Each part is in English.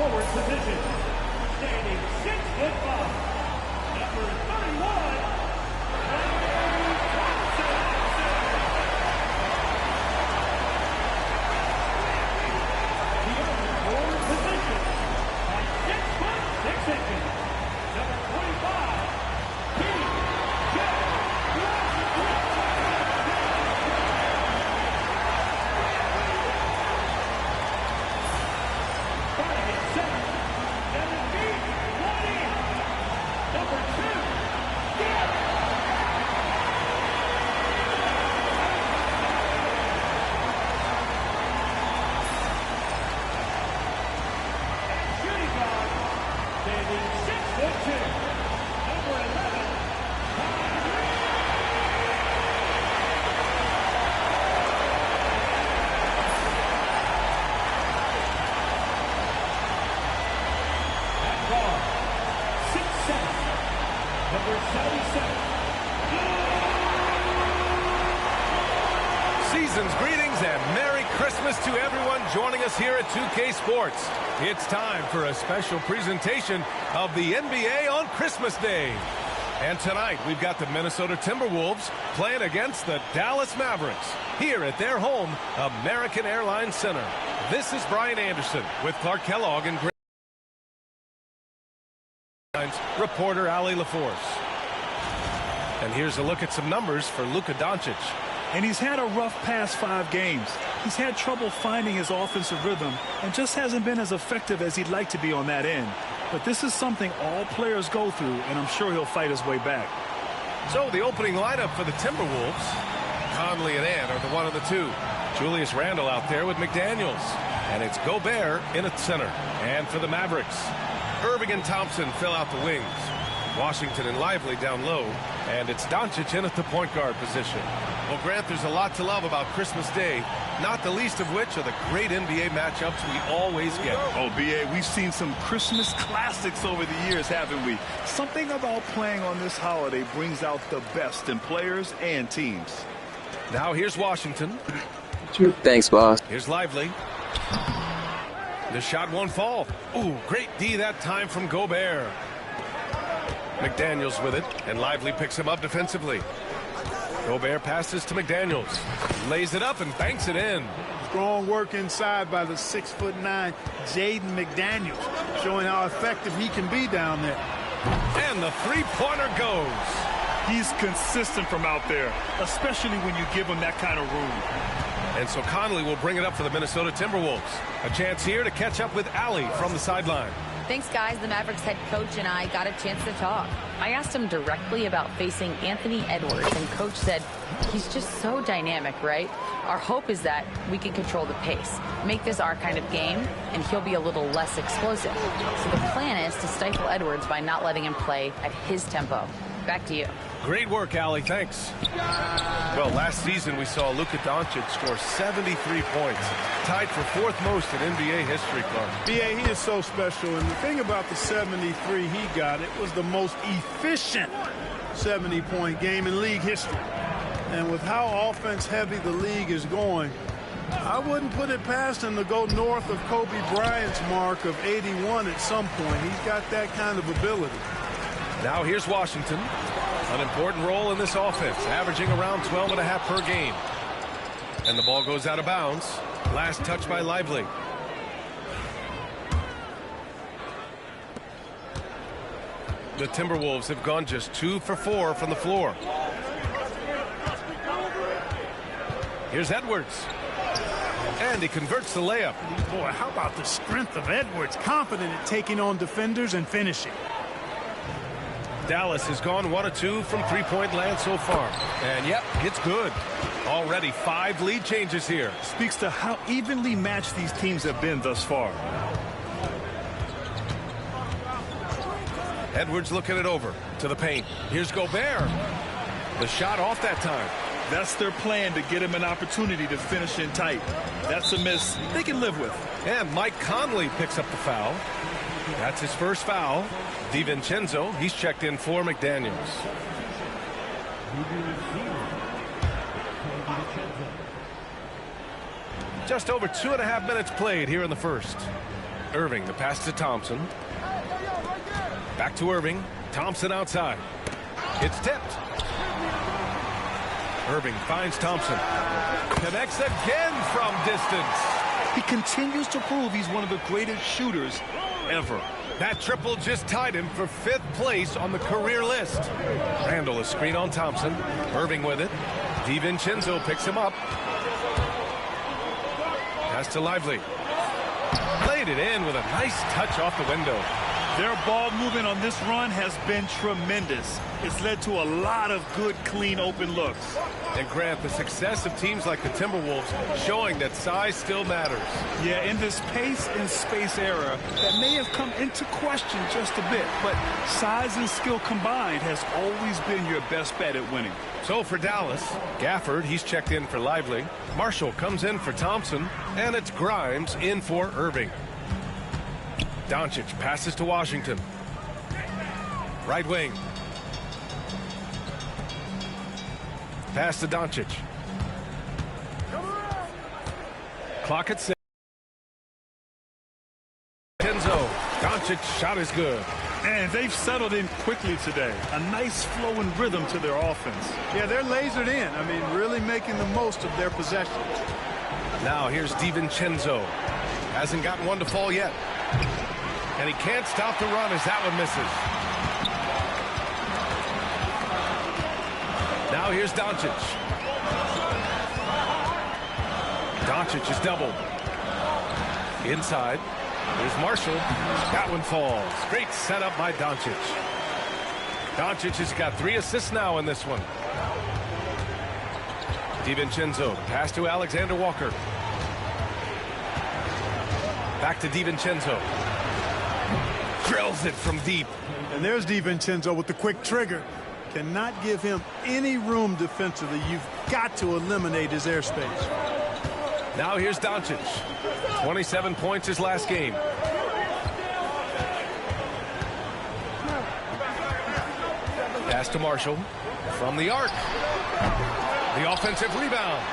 forward position. Standing 6'5", number 31, the other forward position at 6'6", number 25, Season's greetings and Merry Christmas to everyone joining us here at 2K Sports. It's time for a special presentation of the NBA on Christmas Day. And tonight we've got the Minnesota Timberwolves playing against the Dallas Mavericks here at their home, American Airlines Center. This is Brian Anderson with Clark Kellogg and reporter Ali LaForce. And here's a look at some numbers for Luka Doncic. And he's had a rough past 5 games. He's had trouble finding his offensive rhythm and just hasn't been as effective as he'd like to be on that end. But this is something all players go through, and I'm sure he'll fight his way back. So the opening lineup for the Timberwolves, Conley and Ant are the one of the two. Julius Randle out there with McDaniels. And it's Gobert in at center. And for the Mavericks, Irving and Thompson fill out the wings. Washington and Lively down low, and it's Doncic in at the point guard position. Well, Grant, there's a lot to love about Christmas Day, not the least of which are the great NBA matchups we always get. Oh, B.A., we've seen some Christmas classics over the years, haven't we? Something about playing on this holiday brings out the best in players and teams. Now here's Washington. Thanks, boss. Here's Lively. The shot won't fall. Ooh, great D that time from Gobert. McDaniels with it, and Lively picks him up defensively. Gobert passes to McDaniels. Lays it up and banks it in. Strong work inside by the 6'9" Jaden McDaniels, showing how effective he can be down there. And the three-pointer goes. He's consistent from out there, especially when you give him that kind of room. And so Conley will bring it up for the Minnesota Timberwolves. A chance here to catch up with Ali from the sideline. Thanks, guys. The Mavericks head coach and I got a chance to talk. I asked him directly about facing Anthony Edwards, and coach said he's just so dynamic, right? Our hope is that we can control the pace, make this our kind of game, and he'll be a little less explosive. So the plan is to stifle Edwards by not letting him play at his tempo. Back to you. Great work, Ali. Thanks. Well, last season we saw Luka Doncic score 73 points, tied for 4th most in NBA history, Clark. B.A., he is so special, and the thing about the 73 he got, it was the most efficient 70-point game in league history. And with how offense-heavy the league is going, I wouldn't put it past him to go north of Kobe Bryant's mark of 81 at some point. He's got that kind of ability. Now here's Washington. An important role in this offense, averaging around 12.5 per game. And the ball goes out of bounds. Last touch by Lively. The Timberwolves have gone just 2 for 4 from the floor. Here's Edwards. And he converts the layup. Boy, how about the strength of Edwards? Confident at taking on defenders and finishing. Dallas has gone 1 of 2 from three-point land so far. And yep, it's good. Already 5 lead changes here. Speaks to how evenly matched these teams have been thus far. Edwards looking it over to the paint. Here's Gobert. The shot off that time. That's their plan, to get him an opportunity to finish in tight. That's a miss they can live with. And Mike Conley picks up the foul. That's his first foul. DiVincenzo, he's checked in for McDaniels. Just over 2.5 minutes played here in the first. Irving, the pass to Thompson. Back to Irving. Thompson outside. It's tipped. Irving finds Thompson. Connects again from distance. He continues to prove he's one of the greatest shooters ever. That triple just tied him for 5th place on the career list. Randall is screen on Thompson. Irving with it. DiVincenzo picks him up. Pass to Lively. Played it in with a nice touch off the window. Their ball movement on this run has been tremendous. It's led to a lot of good, clean, open looks. And Grant, the success of teams like the Timberwolves showing that size still matters. Yeah, in this pace and space era, that may have come into question just a bit, but size and skill combined has always been your best bet at winning. So for Dallas, Gafford, he's checked in for Lively. Marshall comes in for Thompson, and it's Grimes in for Irving. Doncic passes to Washington. Right wing. Pass to Doncic. Clock at 6. Kenzo. Doncic shot is good. And they've settled in quickly today. A nice flow and rhythm to their offense. Yeah, they're lasered in. I mean, really making the most of their possession. Now here's DiVincenzo. Hasn't gotten one to fall yet. And he can't stop the run as that one misses. Now here's Doncic. Doncic is doubled. Inside. There's Marshall. That one falls. Great setup by Doncic. Doncic has got 3 assists now in this one. DiVincenzo. Pass to Alexander Walker. Back to DiVincenzo. Drills it from deep. And there's DiVincenzo with the quick trigger. Cannot give him any room defensively. You've got to eliminate his airspace. Now here's Doncic. 27 points his last game. Pass to Marshall. From the arc. The offensive rebound.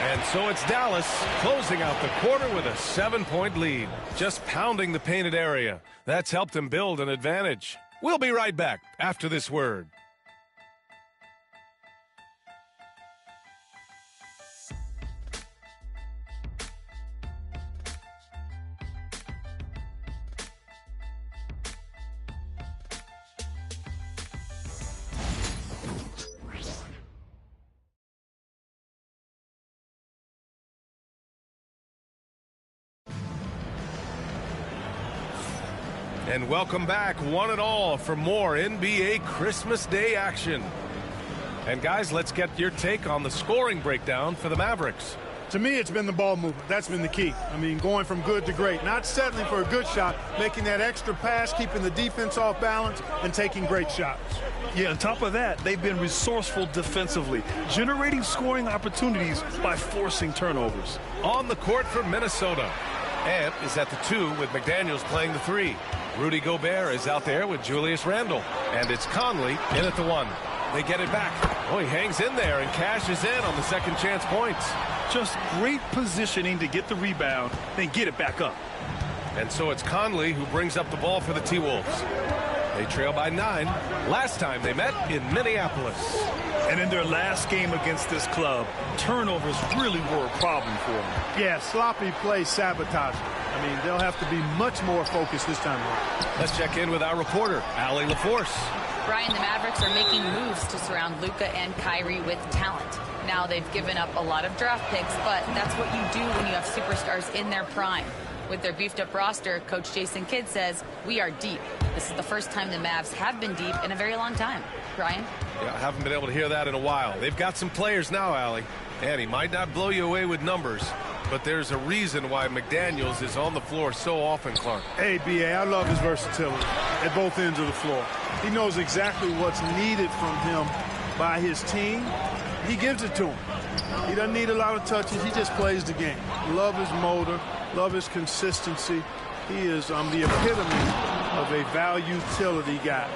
And so it's Dallas closing out the quarter with a 7-point lead. Just pounding the painted area. That's helped them build an advantage. We'll be right back after this word. And welcome back, one and all, for more NBA Christmas Day action. And guys, let's get your take on the scoring breakdown for the Mavericks. To me, it's been the ball movement. That's been the key. I mean, going from good to great. Not settling for a good shot, making that extra pass, keeping the defense off balance, and taking great shots. Yeah, on top of that, they've been resourceful defensively, generating scoring opportunities by forcing turnovers. On the court for Minnesota, Ant is at the 2 with McDaniels playing the 3. Rudy Gobert is out there with Julius Randle. And it's Conley in at the 1. They get it back. Oh, he hangs in there and cashes in on the second chance points. Just great positioning to get the rebound, then get it back up. And so it's Conley who brings up the ball for the T-Wolves. They trail by 9. Last time they met in Minneapolis. And in their last game against this club, turnovers really were a problem for them. Yeah, sloppy play sabotage. I mean, they'll have to be much more focused this time around. Let's check in with our reporter, Allie LaForce. Brian, the Mavericks are making moves to surround Luka and Kyrie with talent. Now they've given up a lot of draft picks, but that's what you do when you have superstars in their prime. With their beefed-up roster, Coach Jason Kidd says, we are deep. This is the first time the Mavs have been deep in a very long time. Brian? Yeah, I haven't been able to hear that in a while. They've got some players now, Allie. And he might not blow you away with numbers, but there's a reason why McDaniels is on the floor so often, Clark. Hey, B.A., I love his versatility at both ends of the floor. He knows exactly what's needed from him by his team. He gives it to him. He doesn't need a lot of touches. He just plays the game. Love his motor. Love his consistency. He is the epitome of a value utility guy.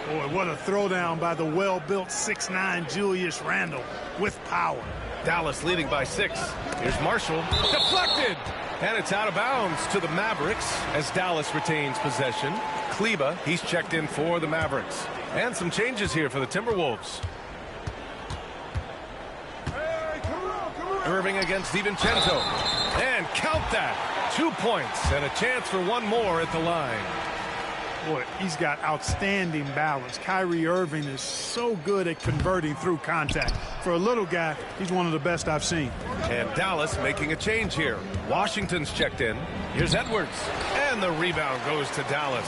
Boy, what a throwdown by the well-built 6'9" Julius Randle with power. Dallas leading by 6. Here's Marshall. Deflected. And it's out of bounds to the Mavericks as Dallas retains possession. Kleba, he's checked in for the Mavericks. And some changes here for the Timberwolves. Irving against DiVincenzo. And count that. 2 points and a chance for one more at the line. Boy, he's got outstanding balance. Kyrie Irving is so good at converting through contact. For a little guy, he's one of the best I've seen. And Dallas making a change here. Washington's checked in. Here's Edwards. And the rebound goes to Dallas.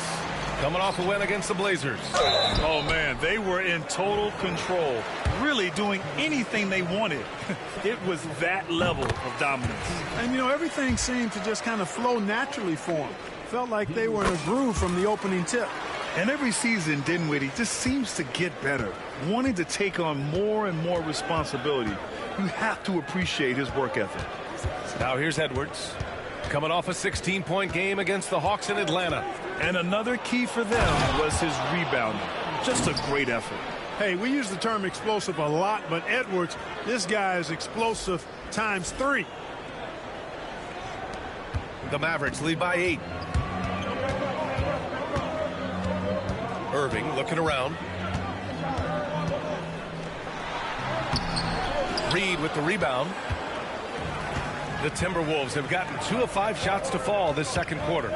Coming off a win against the Blazers. Oh, man, they were in total control, really doing anything they wanted. It was that level of dominance. And, you know, everything seemed to just kind of flow naturally for them. Felt like they were in a groove from the opening tip. And every season, Dinwiddie just seems to get better, wanting to take on more and more responsibility. You have to appreciate his work ethic. Now here's Edwards, coming off a 16-point game against the Hawks in Atlanta. And another key for them was his rebounding. Just a great effort. Hey, we use the term explosive a lot, but Edwards, this guy is explosive times 3. The Mavericks lead by 8. Irving looking around. Reed with the rebound. The Timberwolves have gotten 2 of 5 shots to fall this second quarter.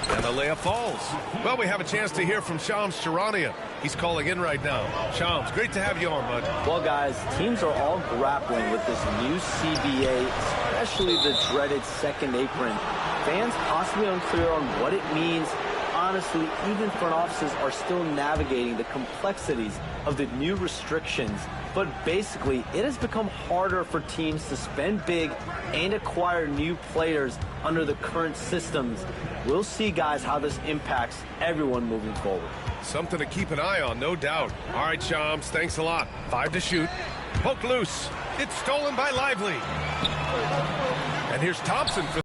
And the layup falls. Well, we have a chance to hear from Shams Charania. He's calling in right now. Shams, great to have you on, bud. Well, guys, teams are all grappling with this new CBA, especially the dreaded second apron. Fans possibly unclear on what it means. Honestly, even front offices are still navigating the complexities of the new restrictions. But basically, it has become harder for teams to spend big and acquire new players under the current systems. We'll see, guys, how this impacts everyone moving forward. Something to keep an eye on, no doubt. All right, Shams, thanks a lot. 5 to shoot. Poke loose. It's stolen by Lively. And here's Thompson for.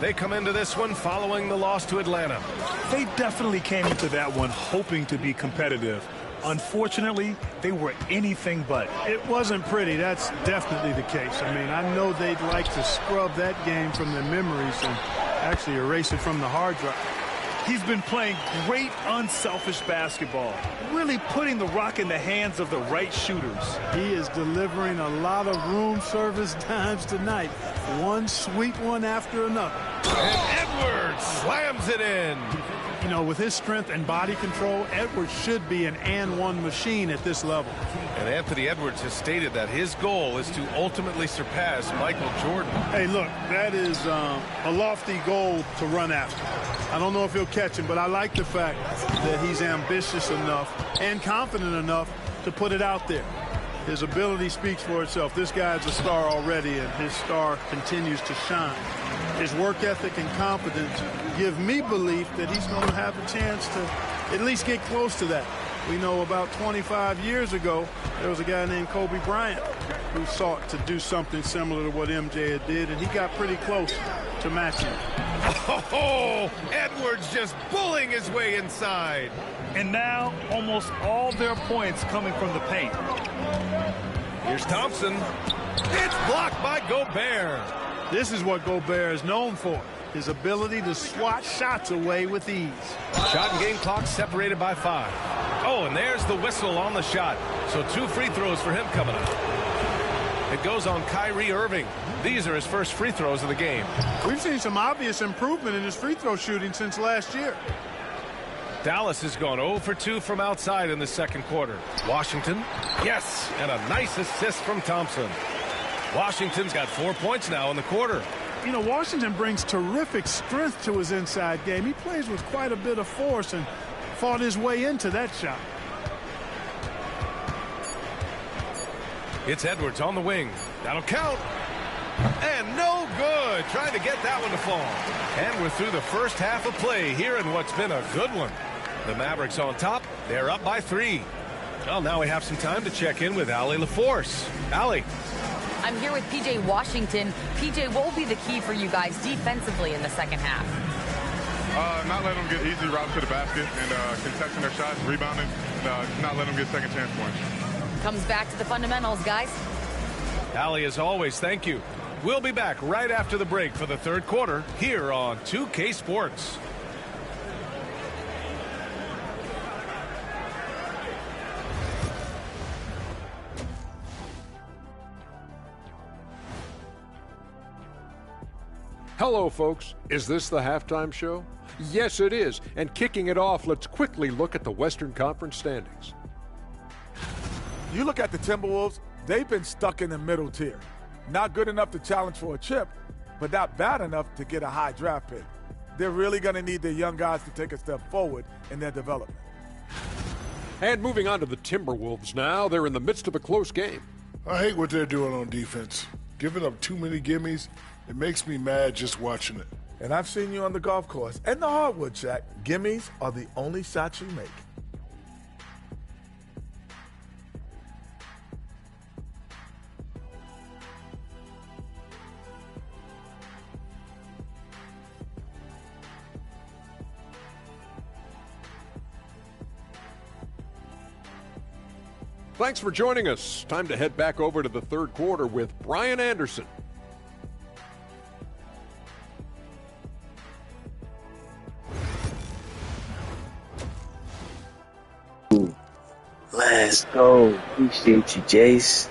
They come into this one following the loss to Atlanta. They definitely came into that one hoping to be competitive. Unfortunately, they were anything but. It wasn't pretty. That's definitely the case. I mean, I know they'd like to scrub that game from their memories and actually erase it from the hard drive. He's been playing great, unselfish basketball, really putting the rock in the hands of the right shooters. He is delivering a lot of room service dimes tonight. One sweet one after another. And Edwards slams it in. You know, with his strength and body control, Edwards should be an and-one machine at this level. And Anthony Edwards has stated that his goal is to ultimately surpass Michael Jordan. Hey, look, that is a lofty goal to run after. I don't know if he'll catch him, but I like the fact that he's ambitious enough and confident enough to put it out there. His ability speaks for itself. This guy's a star already, and his star continues to shine. His work ethic and confidence give me belief that he's going to have a chance to at least get close to that. We know about 25 years ago, there was a guy named Kobe Bryant who sought to do something similar to what MJ did, and he got pretty close to matching it. Oh, Edwards just bullying his way inside. And now almost all their points coming from the paint. Here's Thompson. It's blocked by Gobert. This is what Gobert is known for, his ability to swat shots away with ease. Shot and game clock separated by 5. Oh, and there's the whistle on the shot. So 2 free throws for him coming up. It goes on Kyrie Irving. These are his first free throws of the game. We've seen some obvious improvement in his free throw shooting since last year. Dallas has gone 0 for 2 from outside in the second quarter. Washington, yes, and a nice assist from Thompson. Washington's got 4 points now in the quarter. You know, Washington brings terrific strength to his inside game. He plays with quite a bit of force and fought his way into that shot. It's Edwards on the wing. That'll count. And no good. Trying to get that one to fall. And we're through the first half of play here in what's been a good one. The Mavericks on top. They're up by 3. Well, now we have some time to check in with Allie LaForce. Allie. I'm here with P.J. Washington. P.J., what will be the key for you guys defensively in the second half? Not letting them get easy routes to the basket and contesting their shots, rebounding, not letting them get second chance points. Comes back to the fundamentals, guys. Allie, as always, thank you. We'll be back right after the break for the third quarter here on 2K Sports. Hello, folks. Is this the halftime show? Yes, it is. And kicking it off, let's quickly look at the Western Conference standings. You look at the Timberwolves, they've been stuck in the middle tier. Not good enough to challenge for a chip, but not bad enough to get a high draft pick. They're really going to need their young guys to take a step forward in their development. And moving on to the Timberwolves now, they're in the midst of a close game. I hate what they're doing on defense. Giving up too many gimmies, it makes me mad just watching it. And I've seen you on the golf course and the hardwood track. Gimmies are the only shots you make. Thanks for joining us. Time to head back over to the third quarter with Brian Anderson. Let's go. Appreciate you, Jace.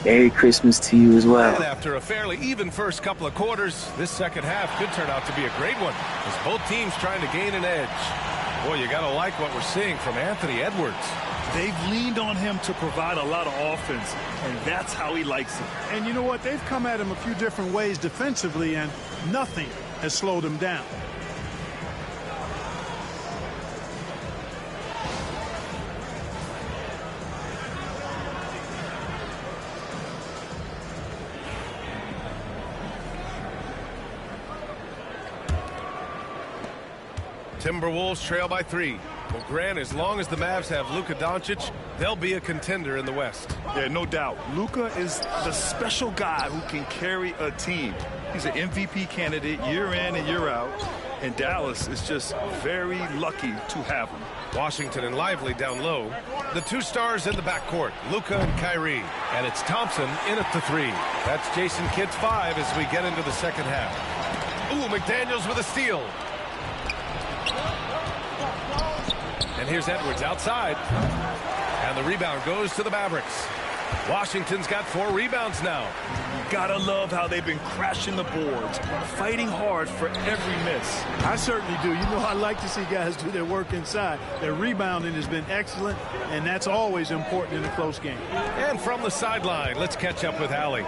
Merry Christmas to you as well. And after a fairly even first couple of quarters, this second half could turn out to be a great one as both teams trying to gain an edge. Boy, you got to like what we're seeing from Anthony Edwards. They've leaned on him to provide a lot of offense, and that's how he likes it. And you know what? They've come at him a few different ways defensively, and nothing has slowed him down. Timberwolves trail by 3. Well, Grant, as long as the Mavs have Luka Doncic, they'll be a contender in the West. Yeah, no doubt. Luka is the special guy who can carry a team. He's an MVP candidate year in and year out, and Dallas is just very lucky to have him. Washington and Lively down low. The two stars in the backcourt, Luka and Kyrie. And it's Thompson in at the 3. That's Jason Kidd's 5 as we get into the second half. Ooh, McDaniels with a steal. And here's Edwards outside. And the rebound goes to the Mavericks. Washington's got 4 rebounds now. Gotta love how they've been crashing the boards, fighting hard for every miss. I certainly do. You know, I like to see guys do their work inside. Their rebounding has been excellent, and that's always important in a close game. And from the sideline, let's catch up with Allie.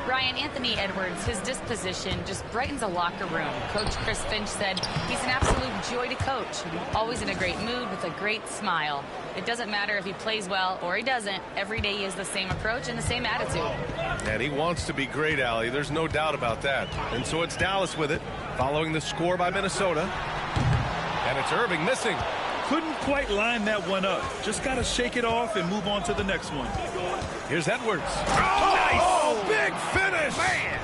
Brian, Anthony Edwards, his disposition just brightens a locker room. Coach Chris Finch said he's an absolute joy to coach. Always in a great mood with a great smile. It doesn't matter if he plays well or he doesn't. Every day he has the same approach and the same attitude. And he wants to be great, Allie. There's no doubt about that. And so it's Dallas with it, following the score by Minnesota. And it's Irving missing. Couldn't quite line that one up. Just got to shake it off and move on to the next one. Here's Edwards. Oh, big finish! Man!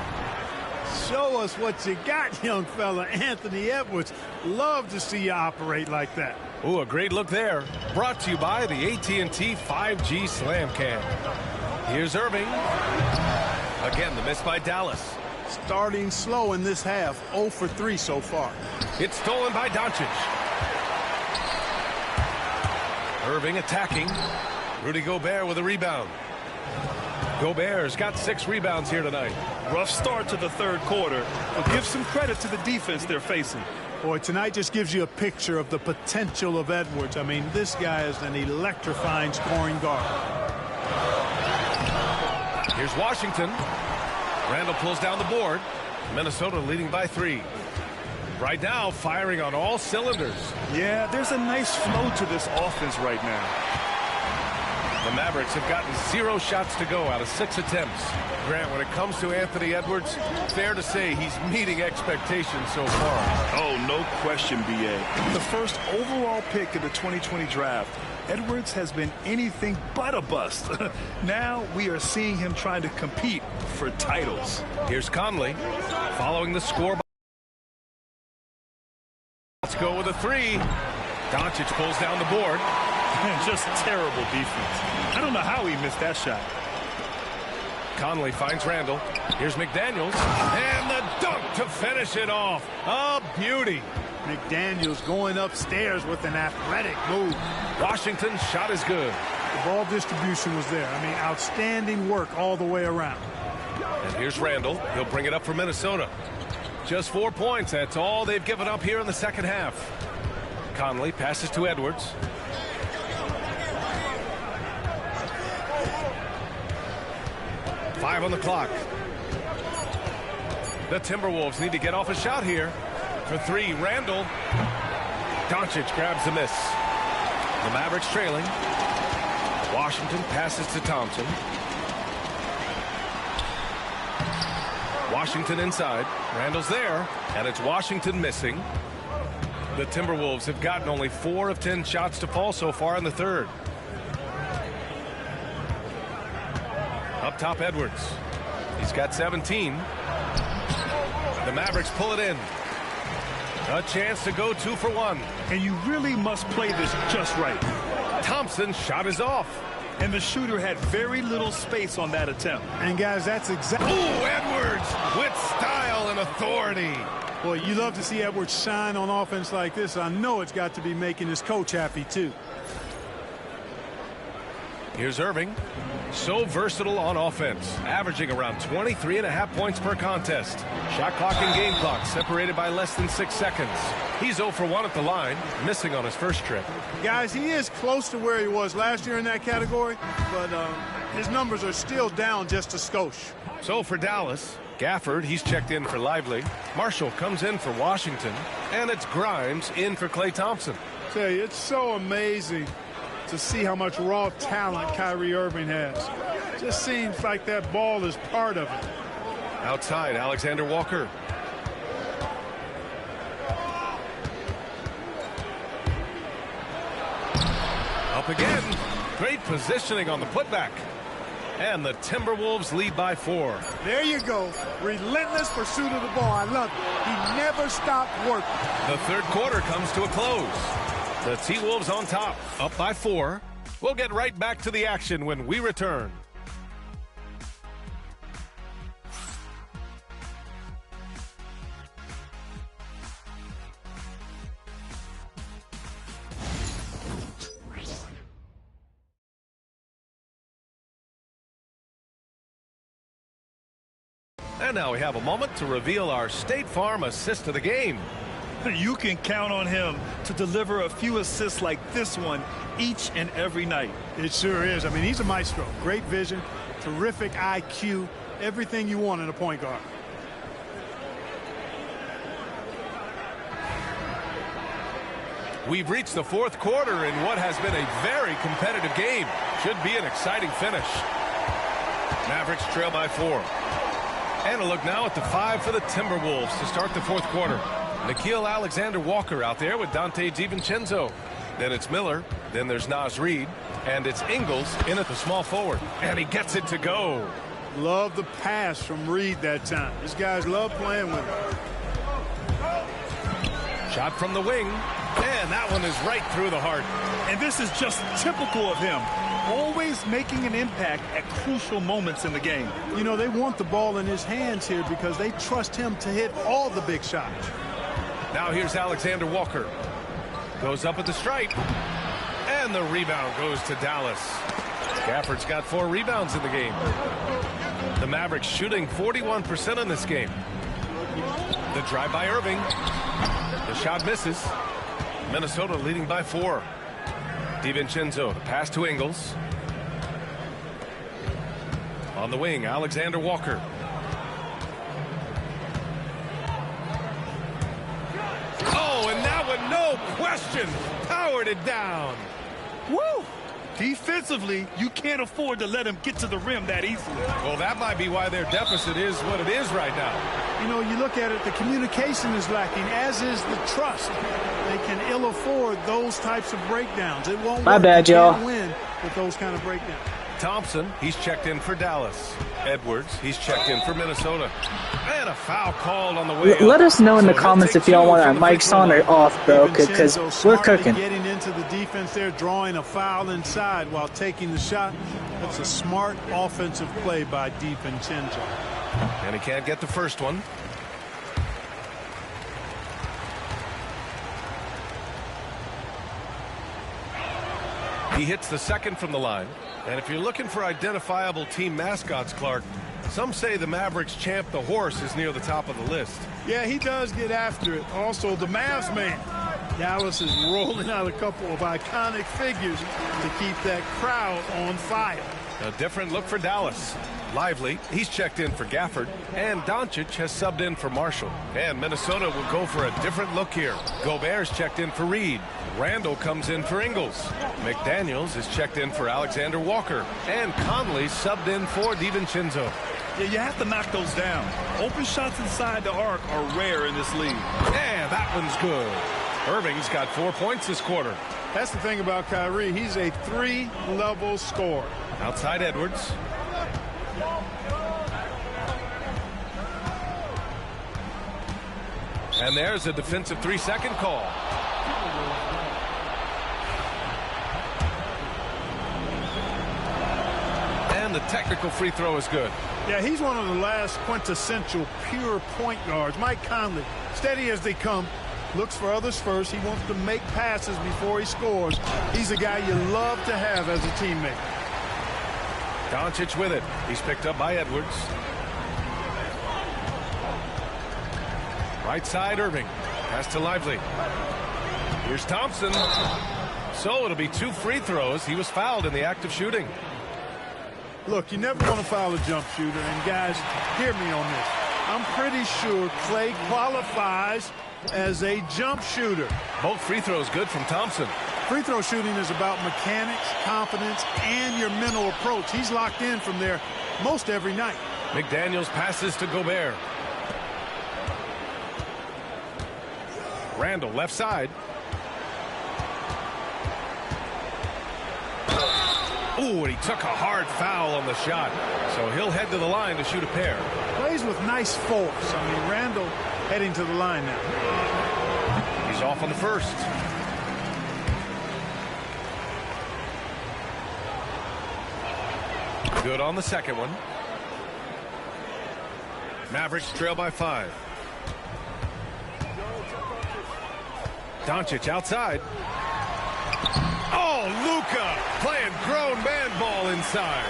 Show us what you got, young fella. Anthony Edwards. Love to see you operate like that. Ooh, a great look there. Brought to you by the AT&T 5G Slam Cam. Here's Irving. Again, the miss by Dallas. Starting slow in this half. 0 for 3 so far. It's stolen by Doncic. Irving attacking. Rudy Gobert with a rebound. Gobert's got 6 rebounds here tonight. Rough start to the third quarter, but give some credit to the defense they're facing. Boy, tonight just gives you a picture of the potential of Edwards. I mean, this guy is an electrifying scoring guard. Here's Washington. Randall pulls down the board. Minnesota leading by 3. Right now, firing on all cylinders. Yeah, there's a nice flow to this offense right now. The Mavericks have gotten 0 shots to go out of 6 attempts. Grant, when it comes to Anthony Edwards, fair to say he's meeting expectations so far. Oh, no question, B.A. The first overall pick in the 2020 draft, Edwards has been anything but a bust. Now we are seeing him trying to compete for titles. Here's Conley following the score. with a three. Doncic pulls down the board. Just terrible defense. I don't know how he missed that shot. Conley finds Randall. Here's McDaniels. And the dunk to finish it off. A beauty. McDaniels going upstairs with an athletic move. Washington's shot is good. The ball distribution was there. I mean, outstanding work all the way around. And here's Randall. He'll bring it up for Minnesota. Just 4 points. That's all they've given up here in the second half. Conley passes to Edwards. Five on the clock. The Timberwolves need to get off a shot here. For three, Randall. Doncic grabs the miss. The Mavericks trailing. Washington passes to Thompson. Washington inside. Randall's there. And it's Washington missing. The Timberwolves have gotten only 4 of 10 shots to fall so far in the third. Up top, Edwards. He's got 17. The Mavericks pull it in. A chance to go 2 for 1. And you really must play this just right. Thompson's shot is off. And the shooter had very little space on that attempt. And guys, that's exactly... Ooh, Edwards with style and authority. Boy, you love to see Edwards shine on offense like this. I know it's got to be making his coach happy, too. Here's Irving. So versatile on offense, averaging around 23.5 points per contest. Shot clock and game clock separated by less than 6 seconds. He's 0 for 1 at the line, missing on his first trip. Guys, he is close to where he was last year in that category, but his numbers are still down just a skosh. So for Dallas, Gafford, he's checked in for Lively. Marshall comes in for Washington, and it's Grimes in for Klay Thompson. I tell you, it's so amazing to see how much raw talent Kyrie Irving has. Just seems like that ball is part of it. Outside, Alexander Walker. Up again. Great positioning on the putback. And the Timberwolves lead by 4. There you go. Relentless pursuit of the ball. I love it. He never stopped working. The third quarter comes to a close. The T-Wolves on top, up by 4. We'll get right back to the action when we return. And now we have a moment to reveal our State Farm assist of the game. You can count on him to deliver a few assists like this one each and every night. It sure is. I mean, he's a maestro. Great vision, terrific IQ, everything you want in a point guard. We've reached the fourth quarter in what has been a very competitive game. Should be an exciting finish. Mavericks trail by 4. And a look now at the 5 for the Timberwolves to start the fourth quarter. Nickeil Alexander-Walker out there with Dante DiVincenzo. Then it's Miller. Then there's Naz Reid. And it's Ingles in at the small forward. And he gets it to go. Love the pass from Reid that time. These guys love playing with him. Shot from the wing. And that one is right through the heart. And this is just typical of him. Always making an impact at crucial moments in the game. You know, they want the ball in his hands here because they trust him to hit all the big shots. Now here's Alexander Walker. Goes up at the stripe. And the rebound goes to Dallas. Gafford's got 4 rebounds in the game. The Mavericks shooting 41% in this game. The drive by Irving. The shot misses. Minnesota leading by 4. DiVincenzo, the pass to Ingles. On the wing, Alexander Walker. Oh, and that one, no question, powered it down. Woo! Defensively, you can't afford to let him get to the rim that easily. Well, that might be why their deficit is what it is right now. You know, you look at it, the communication is lacking, as is the trust. They can ill afford those types of breakdowns. It won't My bad, y'all. win with those kind of breakdowns. Thompson, he's checked in for Dallas. Edwards, he's checked in for Minnesota. And a foul called on the way Let us know in the So comments if y'all want our mics on or off, bro, because we're cooking. Getting into the defense there, drawing a foul inside while taking the shot. That's a smart offensive play by DiVincenzo. And he can't get the first one. He hits the second from the line. And if you're looking for identifiable team mascots, Clark, some say the Mavericks champ, the horse, is near the top of the list. Yeah, he does get after it. Also, the Mavs man. Dallas is rolling out a couple of iconic figures to keep that crowd on fire. A different look for Dallas. Lively, he's checked in for Gafford, and Doncic has subbed in for Marshall. And Minnesota will go for a different look here. Gobert's checked in for Reed. Randall comes in for Ingles. McDaniels is checked in for Alexander Walker. And Conley subbed in for DiVincenzo. Yeah, you have to knock those down. Open shots inside the arc are rare in this league. Yeah, that one's good. Irving's got 4 points this quarter. That's the thing about Kyrie. He's a three-level scorer. Outside Edwards. And there's a defensive 3-second call. And the technical free throw is good. Yeah, he's one of the last quintessential pure point guards. Mike Conley, steady as they come, looks for others first. He wants to make passes before he scores. He's a guy you love to have as a teammate. Doncic with it. He's picked up by Edwards. Right side, Irving. Pass to Lively. Here's Thompson. So it'll be 2 free throws. He was fouled in the act of shooting. Look, you never want to foul a jump shooter. And guys, hear me on this. I'm pretty sure Clay qualifies as a jump shooter. Both free throws good from Thompson. Free throw shooting is about mechanics, confidence, and your mental approach. He's locked in from there most every night. McDaniels passes to Gobert. Randall left side. Ooh, and he took a hard foul on the shot. So he'll head to the line to shoot a pair. Plays with nice force. I mean, Randall heading to the line now. He's off on the first. Good on the second one. Mavericks trail by 5. Doncic outside. Oh, Luka playing grown man ball inside.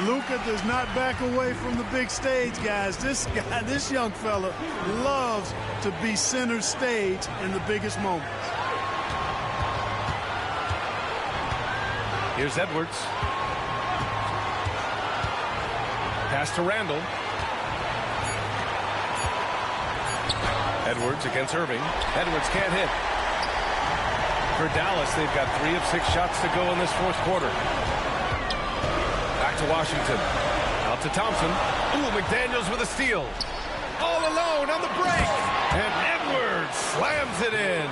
Luka does not back away from the big stage, guys. This young fella loves to be center stage in the biggest moments. Here's Edwards. Pass to Randall. Edwards against Irving. Edwards can't hit. For Dallas, they've got 3 of 6 shots to go in this fourth quarter. Back to Washington. Out to Thompson. Ooh, McDaniels with a steal. All alone on the break. And Edwards slams it in.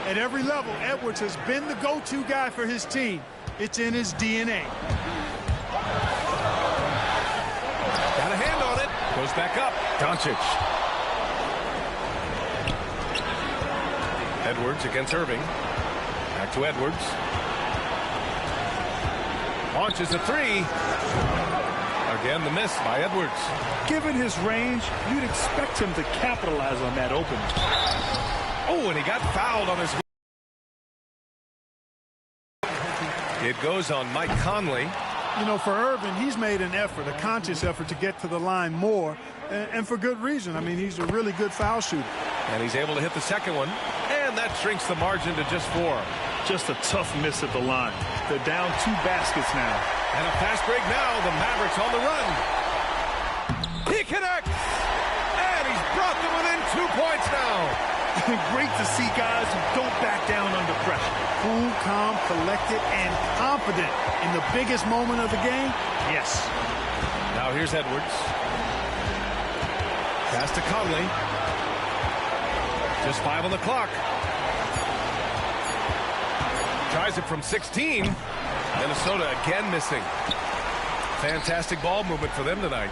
At every level, Edwards has been the go-to guy for his team. It's in his DNA. Got a hand on it. Goes back up. Doncic. Edwards against Irving. Back to Edwards. Launches a 3. Again, the miss by Edwards. Given his range, you'd expect him to capitalize on that opening. Oh, and he got fouled on his... It goes on Mike Conley. You know, for Irvin, he's made an effort, a conscious effort to get to the line more, and for good reason. I mean, he's a really good foul shooter. And he's able to hit the second one, and that shrinks the margin to just 4. Just a tough miss at the line. They're down 2 baskets now. And a fast break now. The Mavericks on the run. He connects, and he's brought them within 2 points now. Great to see guys who don't back down under pressure. Cool, calm, collected, and confident in the biggest moment of the game. Yes. Now here's Edwards. Pass to Conley. Just 5 on the clock. Tries it from 16. Minnesota again missing. Fantastic ball movement for them tonight.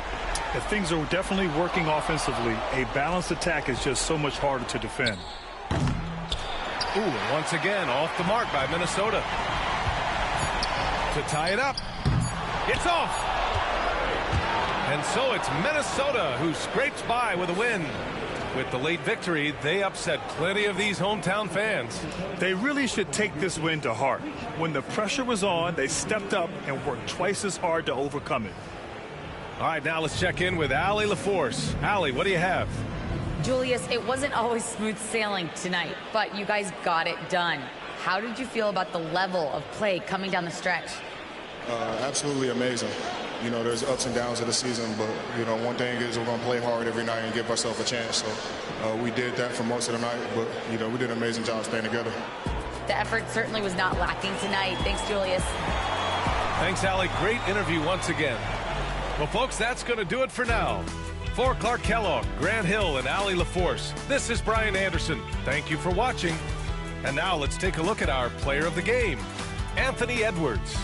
If things are definitely working offensively, a balanced attack is just so much harder to defend. Ooh, and once again, off the mark by Minnesota. To tie it up. It's off. And so it's Minnesota who scrapes by with a win. With the late victory, they upset plenty of these hometown fans. They really should take this win to heart. When the pressure was on, they stepped up and worked twice as hard to overcome it. All right, now let's check in with Allie LaForce. Allie, what do you have? Julius, it wasn't always smooth sailing tonight, but you guys got it done. How did you feel about the level of play coming down the stretch? Absolutely amazing. You know, there's ups and downs of the season, but, you know, one thing is we're going to play hard every night and give ourselves a chance. So we did that for most of the night, but, you know, we did an amazing job staying together. The effort certainly was not lacking tonight. Thanks, Julius. Thanks, Allie. Great interview once again. Well, folks, that's going to do it for now. For Clark Kellogg, Grant Hill, and Allie LaForce, this is Brian Anderson. Thank you for watching. And now let's take a look at our player of the game, Anthony Edwards.